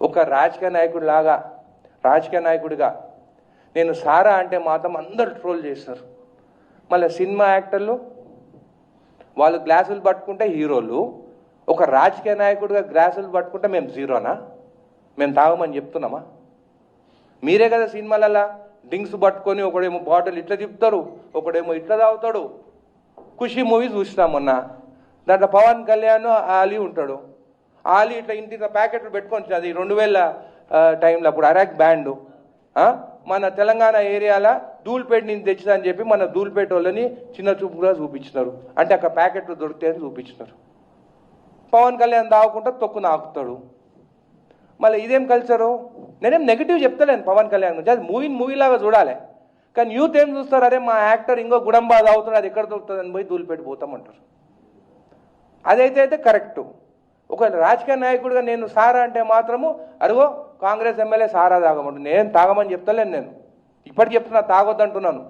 ఒక రాజకీయ నాయకుడిగా నేను సారా అంటే మాత్రం అందరూ ట్రోల్ చేస్తారు. మళ్ళీ సినిమా యాక్టర్లు వాళ్ళు గ్లాసులు పట్టుకుంటే హీరోలు, ఒక రాజకీయ నాయకుడిగా గ్లాసులు పట్టుకుంటే మేము జీరోనా? మేము తాగమని చెప్తున్నామా? మీరే కదా సినిమాలలో డ్రింక్స్ పట్టుకొని ఒకడేమో బాటిల్ ఇట్లా తిప్పుతారు, ఒకడేమో ఇట్లా తాగుతాడు. ఖుషి మూవీ చూసినాం మొన్న, దాంట్లో పవన్ కళ్యాణ్ ఆలీ ఉంటాడు. ఆలీ ఇట్లా ఇంటి ప్యాకెట్లు పెట్టుకొని, అది 2000 టైంలో అప్పుడు అరాక్ బ్యాండ్ మన తెలంగాణ ఏరియాలో ధూల్పేట నుంచి తెచ్చిందని చెప్పి మన ధూల్పేట వాళ్ళని చిన్న చూపుగా చూపించినారు. అంటే అక్కడ ప్యాకెట్లు దొరుకుతాయని చూపించినారు. పవన్ కళ్యాణ్ తాగుకుంటా తొక్కు నాకుతాడు. మళ్ళీ ఇదేం కల్చరు? నేనేం నెగిటివ్ చెప్తలేను పవన్ కళ్యాణ్ గురించి, అది మూవీలాగా చూడాలి. కానీ యూత్ ఏం చూస్తారు, అరే మా యాక్టర్ ఇంకో గుడంబా తాగుతాడు, అది ఎక్కడ దొరుకుతుంది అని పోయి ధూల్పేట పోతామంటారు. అదైతే కరెక్టు. ఒక రాజకీయ నాయకుడిగా నేను సారా అంటే మాత్రము అరుగో కాంగ్రెస్ ఎమ్మెల్యే సారా తాగమంటు. నేను తాగమని చెప్తలేను, నేను ఇప్పటికి చెప్తున్నా తాగొద్దంటున్నాను.